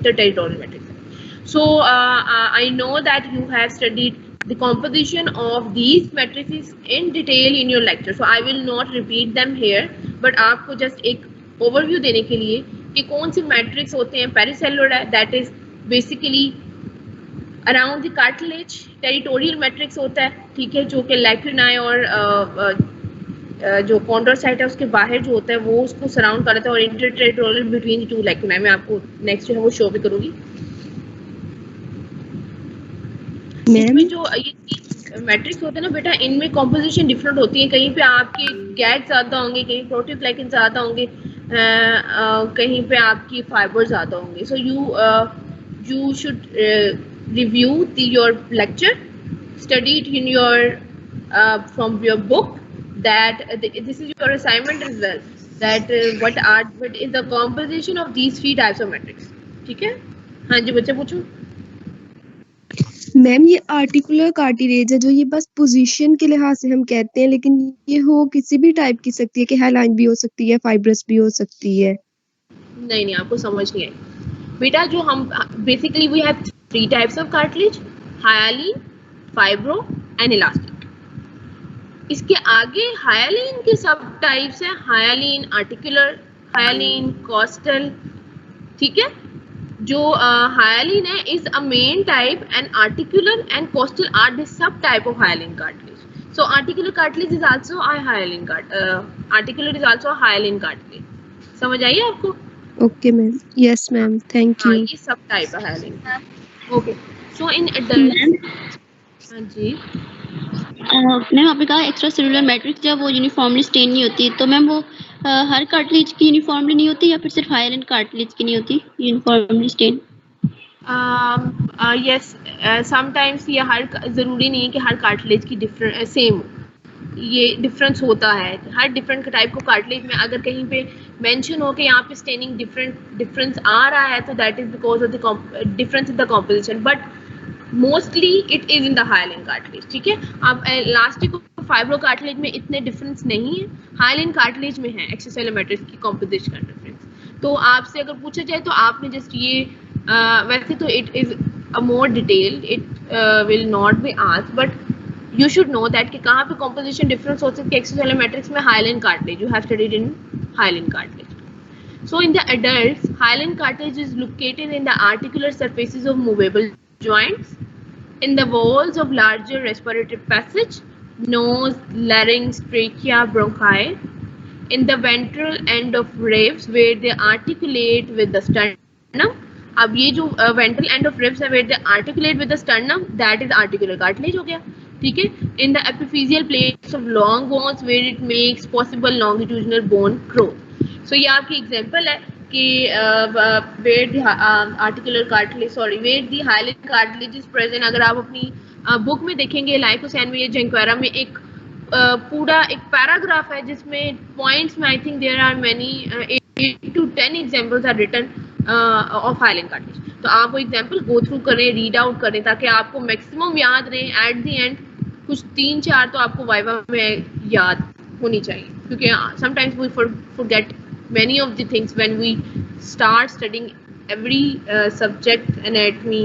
interterritorial matrix. So I know that you have studied the composition of these matrices in detail in your lecture, so I will not repeat them here, but आपको just एक overview देने के लिए कि कौन से matrix होते हैं. Pericellular है, that is basically around the cartilage. Territorial matrix होता है, ठीक है, जो कि लैक्यूनाई और जो कॉन्ड्रोसाइट है उसके बाहर जो होता है वो उसको सराउंड कर लेता है, और इंटरटेरिटोरियल बिटवीन टू लैक्यूनाई. मैं आपको नेक्स्ट जो है वो शो भी करूंगी. इसमें जो ये मैट्रिक्स होते हैं ना बेटा, इनमें कॉम्पोजिशन डिफरेंट होती है. कहीं पे आपके गैग ज़्यादा होंगे, कहीं प्रोटीओग्लाइकन ज़्यादा होंगे, कहीं पे आपकी फाइबर ज़्यादा होंगे. सो you should review your lecture, study it in your from your book, that this is your assignment as well, that what is the composition of these three types of matrix. ठीक है. हाँ जी बच्चे पूछो. Ma'am ये articular cartilage है जो ये बस पोजीशन के लिहाज से हम कहते हैं, लेकिन ये हो किसी भी टाइप की सकती है, कि हाइलाइन भी हो सकती है, फाइब्रस भी हो सकती है. नहीं आपको समझ नहीं आई बेटा. जो हम basically we have three types of cartilage, hyaline, fibro and elastic. इसके आगे हाइलाइन के सब टाइप्स हैं, हाइलाइन आर्टिकुलर, हाइलाइन कोस्टल. ठीक है. जो हाइलाइन है is a main type, and articular and costal are the sub type of hyaline cartilage. So articular cartilage is also a hyaline articular is also a hyaline cartilage. समझ आई आपको? Okay ma'am. Yes ma'am, thank you. ये सब type है hyaline. Okay. So in adult. हाँ जी ma'am आपने कहा एक्स्ट्रा सेलुलर मैट्रिक्स जब वो यूनिफॉर्मली स्टेन नहीं होती, तो मैम वो हर कार्टिलेज की यूनिफॉर्मली नहीं होती, या फिर सिर्फ हाइलाइन कार्टिलेज की नहीं होती यूनिफॉर्मली स्टेन? यस, समटाइम्स ये हर ज़रूरी नहीं है कि हर कार्टिलेज की डिफरेंट सेम, ये डिफरेंस होता है. हर डिफरेंट टाइप को कार्टिलेज में अगर कहीं पे मेंशन हो कि यहाँ पे स्टेनिंग डिफरेंस आ रहा है, तो that is because of the difference in the composition, but mostly it is in the hyaline cartilage. ठीक है. अब इलास्टिक और फाइब्रो कार्टिलेज में इतने डिफरेंस नहीं है, हाइलाइन कार्टिलेज में है एक्स्ट्रासेलुलर मैट्रिक्स की कॉम्पोजिशन का डिफरेंस. तो आपसे अगर पूछा जाए तो आपने जस्ट ये वैसे तो it is a more detail, it will not be asked, but you should know that कि कहाँ पे कॉम्पोजिशन डिफरेंस हो सकती है एक्स्ट्रासेलुलर मैट्रिक्स में. Hyaline cartilage, you have studied in hyaline cartilage. So in the adults, hyaline cartilage is located in the articular surfaces of movable joints, in the walls of larger respiratory passage, nose, larynx, trachea, bronchi, in the ventral end of ribs where they articulate with the sternum. अब ये जो ventral end of ribs है where they articulate with the sternum, that is articular cartilage हो गया. ठीक है. In the epiphyseal plates of long bones where it makes possible longitudinal bone growth. So ये आपकी एग्जांपल है कि where the articular cartilage, where the hyaline cartilage is present. अगर आप अपनी बुक में देखेंगे लाइकोसैन में, ये जेंक्वेरा में एक पूरा एक पैराग्राफ है जिसमें पॉइंट्स में I think there are many 8 to 10 examples are written of hyaline cartilage. तो आप वो एग्जांपल गो थ्रू करें, रीड आउट करें, ताकि आपको मैक्सिमम याद रहे. एट द एंड कुछ 3-4 तो आपको वाइवा में याद होनी चाहिए, क्योंकि sometimes we forget many of the things when we start studying every subject. Anatomy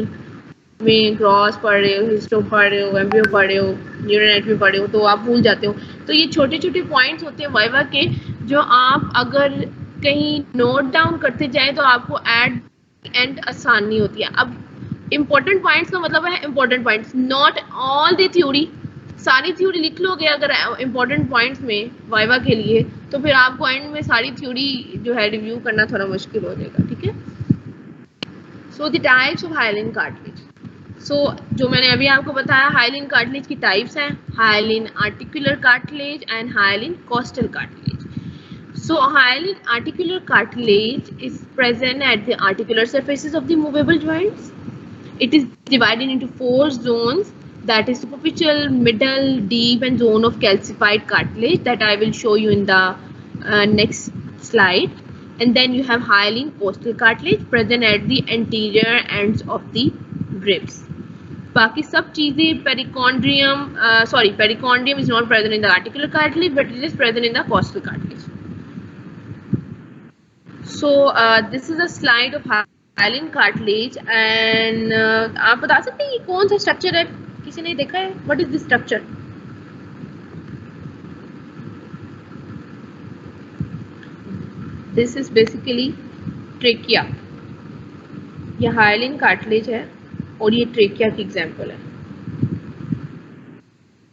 में ग्रॉस पढ़ रहे हो, हिस्टो पढ़ रहे हो, एम्ब्रियो पढ़ रहे हो, न्यूरोएनाटमी पढ़ रहे हो, तो आप भूल जाते हो. तो ये छोटे छोटे पॉइंट्स होते हैं वाइवा के, जो आप अगर कहीं नोट डाउन करते जाए तो आपको एट एंड आसानी होती है. अब इम्पोर्टेंट पॉइंट्स का मतलब है important points, not all the theory. सारी थ्योरी लिख लोगे अगर इम्पोर्टेंट पॉइंट्स में वाइवा के लिए, तो फिर आपको एंड में सारी थ्योरी जो है रिव्यू करना थोड़ा मुश्किल हो जाएगा. ठीक है. So the types of hyaline cartilage. So जो मैंने अभी आपको बताया, हाइलाइन कार्टिलेज की टाइप्स हैं, hyaline articular cartilage and hyaline costal cartilage. So hyaline articular cartilage is present at the articular surfaces of the movable joints. It is divided into 4 zones, that is superficial, middle, deep and zone of calcified cartilage that I will show you in the next slide. And then you have hyaline costal cartilage present at the anterior ends of the ribs. बाकी सब चीजें perichondrium, perichondrium is not present in the articular cartilage, but it is present in the costal cartilage. So this is a slide of hyaline cartilage and आप बता सकते हैं ये कौन सा स्ट्रक्चर है, किसी ने देखा है? What is this structure? This is basically trachea. ये हाइलिन कार्टिलेज है और ये ट्रेकिया की एग्जांपल है।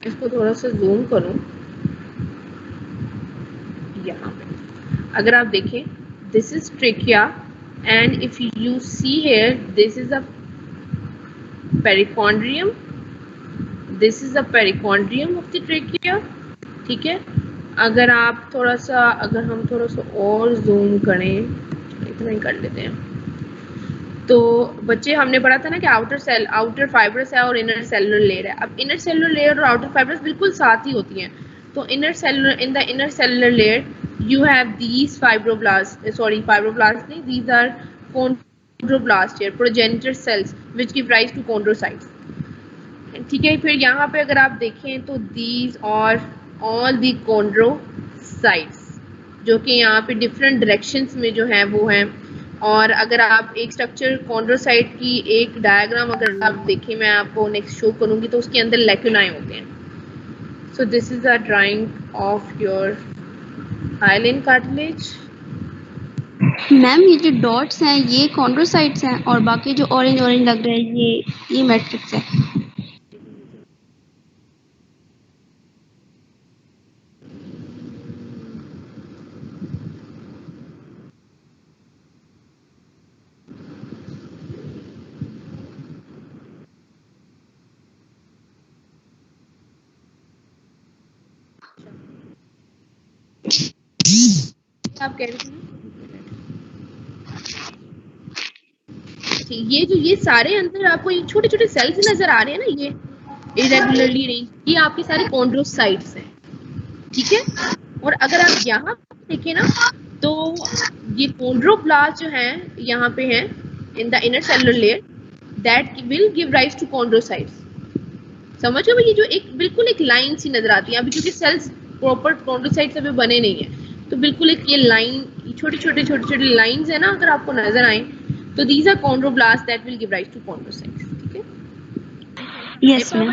इसको थोड़ा सा जूम करूं, यहाँ पे अगर आप देखें, this is trachea and if you see here this is a perichondrium, this is the perichondrium of the trachea. ठीक है, अगर हम थोड़ा सा और जूम करें, इतना ही कर लेते हैं। तो बच्चे हमने पढ़ा था ना कि आउटर फाइब्रस है और इनर सेलुलर लेयर है। अब इनर सेलुलर लेयर और आउटर फाइब्रस बिल्कुल साथ ही होती हैं। तो इन the inner cellular layer you have these fibroblasts नहीं, these are chondroblasts here, progenitor cells which give rise to chondrocytes। ठीक है, फिर यहाँ पे अगर आप देखें तो these are all the chondrocytes जो कि यहाँ पे डिफरेंट डायरेक्शंस में जो है वो हैं। और अगर आप एक स्ट्रक्चर कॉन्ड्रोसाइट की एक डायग्राम अगर आप देखें, मैं आपको नेक्स्ट शो करूँगी, तो उसके अंदर लेक्यूनाई होते हैं। So this is a drying of your hyaline cartilage. Ma'am ये जो डॉट्स हैं ये कॉन्ड्रोसाइट्स हैं और बाकी जो ऑरेंज ऑरेंज लग रहा है ये मैट्रिक्स है। आप कह रहे थे ये सारे अंदर आपको ये छोटे छोटे सेल्स नजर आ रहे हैं ना, ये इरेगुलरली अरेंज, ये आपके सारे कॉन्ड्रोसाइट्स हैं। ठीक है, और अगर आप यहाँ देखें ना तो ये कॉन्ड्रोब्लास्ट जो है यहाँ पे है in the inner cellular layer that will give rise to chondrocytes. समझ गए? ये जो बिल्कुल एक लाइन सी नजर आती है अभी, क्योंकि सेल्स प्रॉपर कॉन्ड्रोसाइट्स अभी बने नहीं है, तो बिल्कुल एक ये लाइन, छोटे छोटे लाइंस है ना, अगर आपको नजर आए तो these are chondroblast that will give rise to chondrocytes. ठीक है, yes ma'am.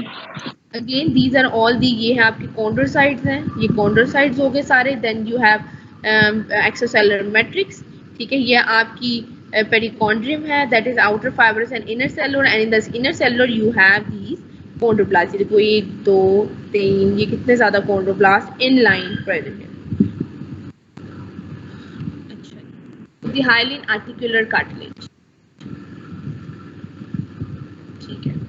Again these are all the, ये है आपके कॉन्ड्रोसाइट्स हैं, ये कॉन्ड्रोसाइट्स हो गए सारे। Then you have extracellular matrix. ठीक है, ये आपकी पेरिकॉन्ड्रियम है, that is outer fibrous and inner cellular, and in the inner cellular you have these chondroblast. देखो 1 2 3, ये कितने ज्यादा कॉन्ड्रोब्लास्ट इन लाइन प्रेजेंट है। अच्छा, द हाइलिन आर्टिकुलर कार्टिलेज। ठीक है।